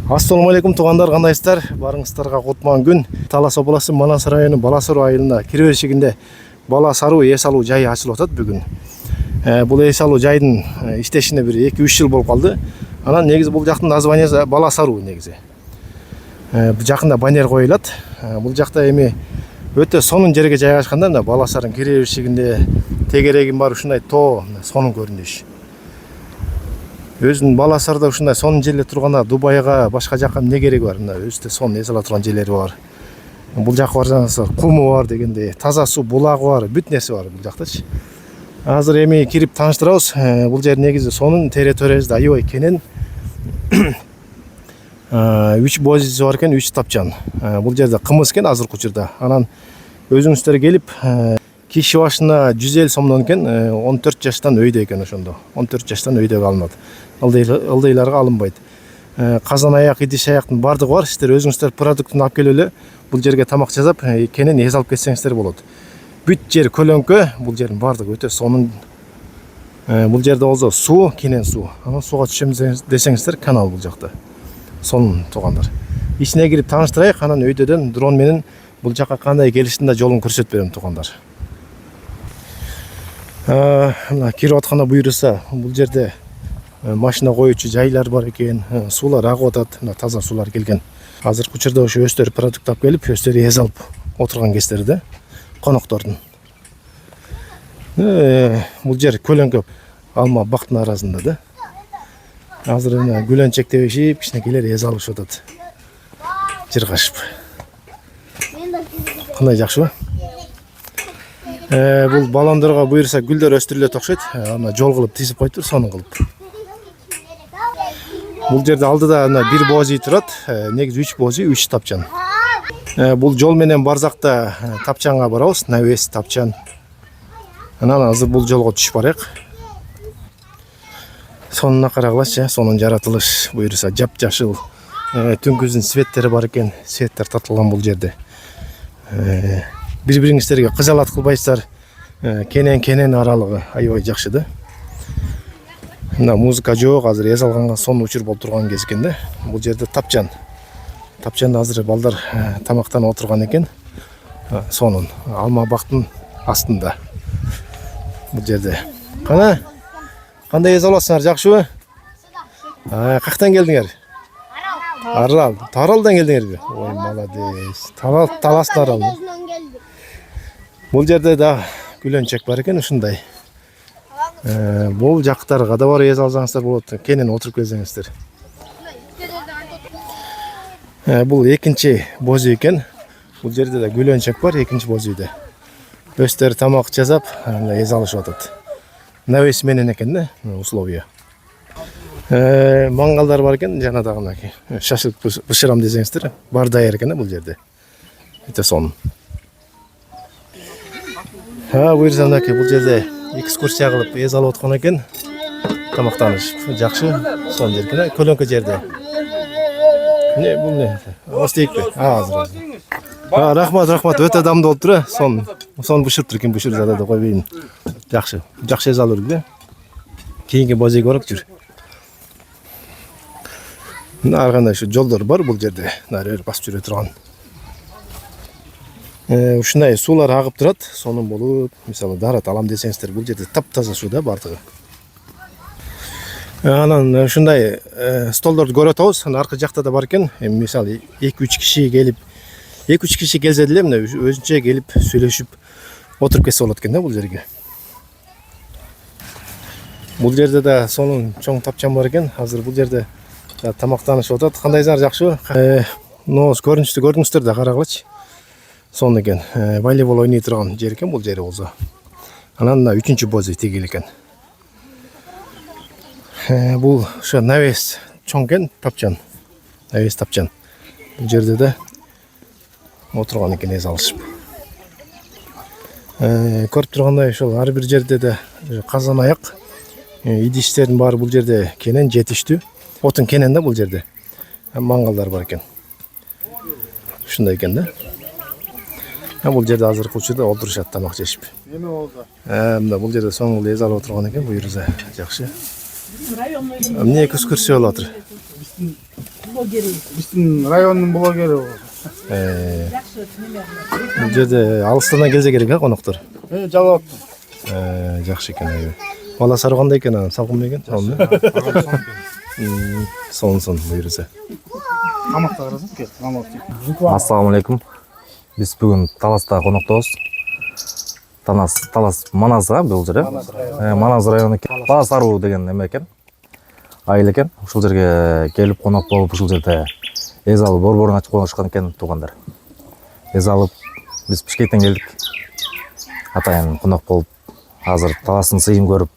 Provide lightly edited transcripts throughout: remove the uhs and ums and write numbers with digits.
Assalamu алейкум туугандар, кандайсыздар? Барыңыздарга кутман күн. Талас областы Манас району Баласаруу айылында кире беришигинде Баласаруу эс алуу жайы ачылып атат бүгүн. Бул эс алуу жайдын иштешине бир 2-3 жыл болуп калды. Анан негизи бул жактын названиясы Баласаруу негизи. Жакында баннер коюлат. Бул жакта эми өтө сонун жерге жайгашканда, мына Баласарууң кире беришигинде тегерегин бар ушундай тоо сонун көрүнүш. Өзүнүн Баласарда ушундай сонун жерде турганда Дубайга, башка жакка эмне кереги бар? Мына өзүдө сонун эс ала турган жерлери бар. Бул жакка барсаңыз куму бар дегендей, таза суу, булагы бар, бүт нерсе бар бул жактачы. Азыр эми кирип тааныштырабыз. Бул жер негизи сонун, территориясы аябай кенен. 3 бозиси бар экен, 3 тапчан. Бул жерде кымыз экен азыркы учурда. Анан өзүңүздөр келип киши башына 150 сомдон экен, 14 жаштан өйдө экен ошондо. 14 жаштан өйдө алынат. Ылдыйларга алынбайт. Казан аяк, идиш аяктын бардыгы бар. Сиздер өзүңүздөр продуктун алып келип эле бул жерге тамак жасап, кенен эс алып кетсеңиздер болот. Бүт жер көлөңкө, бул жердин бардыгы өтө сонун. Бул жерде болсо суу, кенен суу. Анан сууга түшөмүз десеңиздер, канал бул жакта. Сонун туугандар. Ичине кирип тааныштырайык, анан өйдөдөн дрон менен бул жакка кандай келиштин да жолун көрсөтүп берем туугандар. Мына кирип атканда буюрса, бул жерде машина коюучу жайлар бар экен, суулар агып атат, мына таза суулар келген. Азыркы учурда ошо өздөрү продукт алып келип, өздөрү эс алып отурган кездерде коноктордун. Бул жер көлөңкө алма бактын арасында да. Азыр мына гүлөнчек тебишип, кичинекейлер эс алышып атат. Жыргашып. Кандай жакшыбы? Бул баллондорго буюрса гүлдөр өстүрүлөт окшойт. Аны жол кылып тизип коюптур, сонун кылып. Бул жерде алдыда мына бир бозий турат. Негизи 3 бозий, 3 тапчан. Бул жол менен барзакта тапчанга барабыз, Навес тапчан. Анан азыр бул жолго түшүп барайык. Сонуна карагылачы, сонун жаратылыш буюрса жап-жашыл. Түнкүздүн светтери бар экен, светтер тартылган бул жерде. Бири-бириңиздерге кыжалат кылбайсыздар. Кенен аралыгы аябай жакшы да. Мына музыка жок, азыр эс алганга сонун учур болуп турган кез экен да. Бул жерде тапчан. Тапчанда азыр балдар тамактанып отурган экен. Сонун алма бактын астында. Бул жерде. Кандай эс аласыңар, жакшыбы? Каяктан келдиңер? Арал. Таралдан келдиңерби? Ой, молодец. Таластын аралы. Бул жерде да гүлөнчек бар экен ушундай. Бул жактарга да бар эс алсаңыздар болот. Кенен отуруп келсеңиздер. Бул экинчи бозүй экен. Бул жерде да гүлөнчек бар, экинчи бозүйдө. Өздөрү тамак жасап, эс алышып атат. Навес менен экен да, условия. Мангалдар бар экен, жана дагы мынакей. Шашлык бышырам десеңиздер, бар даяр экен да бул жерде. Өтө сонун. Буюрса мынакей бул жерде экскурсия кылып эс алып аткан экен. Тамактаныш жакшы, сонун жер экен, көлөңкө жерде. Не бул не? Остейикпи? Азыр. Рахмат, өтө дамдуу болуптур, сонун бышырып тур экен, бышырса да койбойм. Жакшы эс алып жүрдү. Кийинки бозойго барып жүр. Мына ар кандай ушу жолдор бар бул жерде, нарер басып жүрө турган. Ушундай суулар агып турат, сонун болуп, мисалы дарат алам десеңиздер, бул жерде таптаза суу да бардыгы. Анан ушундай столдорду көрүп атабыз, аркы жакта да бар экен. Мисалы 2-3 киши келип, 2-3 киши келсе деле мына өзүнчө келип сүйлөшүп отуруп кетсе болот экен да бул жерге. Бул жерде да сонун чоң тапчан бар экен. Азыр бул жерде тамактанышып атат. Кандайсыңар, жакшыбы? Ноос көрүнүштү көрдүңүздөр да, карагылачы. Сонун экен. Волейбол ойной турган жер экен бул жери болсо. Анан мына 3-чү бозой тегил экен. Бул ошо Навес чоң экен, тапчан. Навес тапчан. Бул жерде да отурган экен эс алышып. Көрүп тургандай ошол ар бир жерде да казан аяк, идиштердин баары бул жерде кенен жетиштүү. Отун кенен да бул жерде. Мангалдар бар экен. Ушундай экен да. Бул жерде азыркы учурда олтурушат тамак жешип. Эме болду? Мына бул жерде соңку эс алып отурган экен, буюрса жакшы. Эмне экскурсия болуп атыр? блогері. Биздин райондун блогери. Жақсы неме. Бул жерде алыстан келсе керек, коноктор. Жалап. Жакшы экен, айбай. Бала сары кандай экен, анан салкын экен, салкын. Сон буйруса. Камакта карасаң кел, намаз. Ассаламу алейкум. Биз бүгүн Таласта коноктобуз. Талас Маназга бул жер. Маназ району Бала Саруу деген неме экен. Айыл экен. Ушул жерге келип конок болуп, ушул жерде эз алып борборун ачып коюшкан экен туугандар. Эз алып биз Бишкектен келдик. Атайын конок болуп, азыр Таластын сыйын көрүп,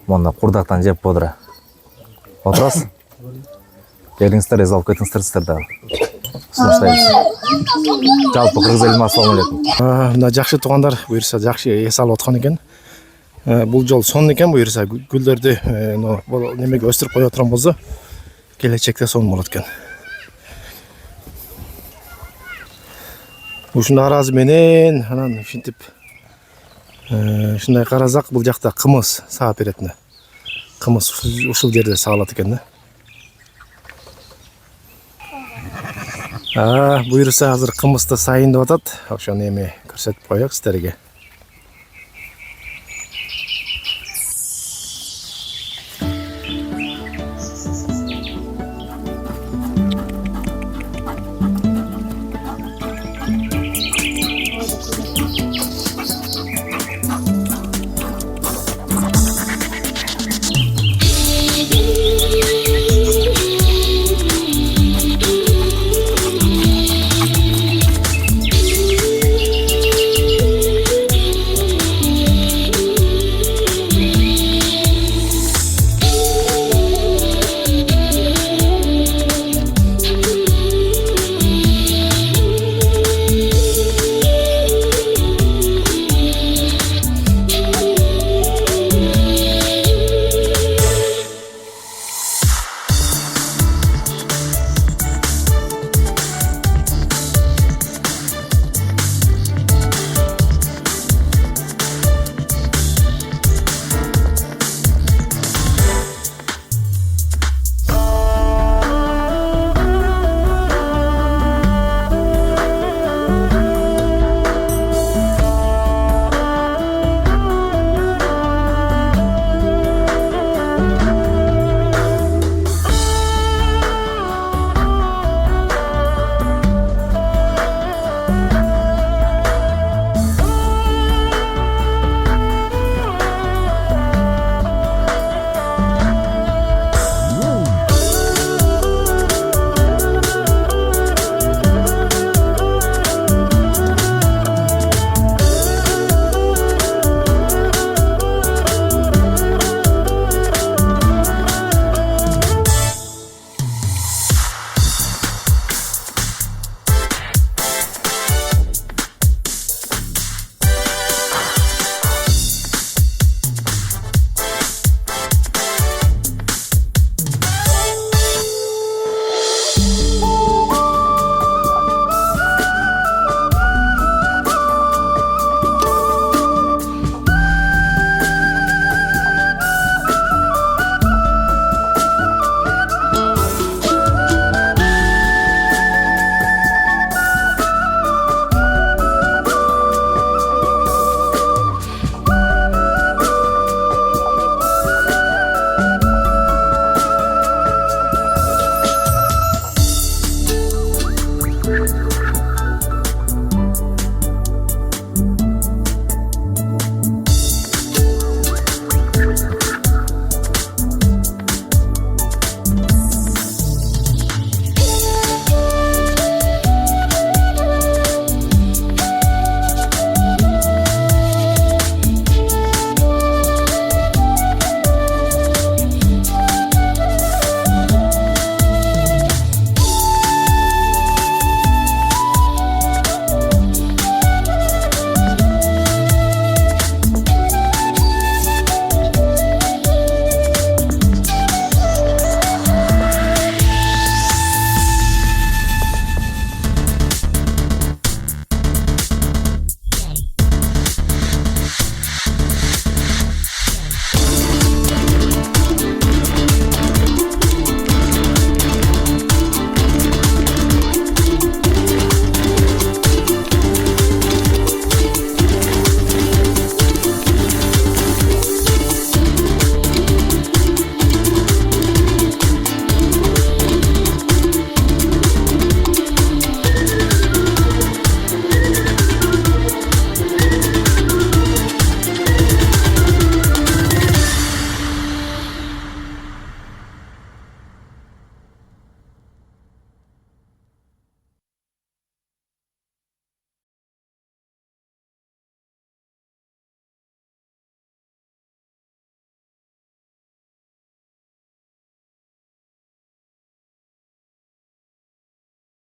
монда курдактан жеп бодура. Отурасыз? Келиңиздер, эз алып кетиңиздер сиздер дагы. Жалпы кыргыз элиме ассаламу алейкум. Мына жакшы туугандар буюрса жакшы эс алып аткан экен. Бул жол сон экен буюрса гүлдөрдү немеге өстүрүп коюп турган болсо келечекте сон болот экен. Ушундай аразы менен анан ушинтип ушундай карасак бул жакта кымыз саап берет да. Кымыз ушул жерде саалат экен да. Буюрса азыр кымызды сайын деп атат. Ошону эми көрсөтүп коелук сиздерге.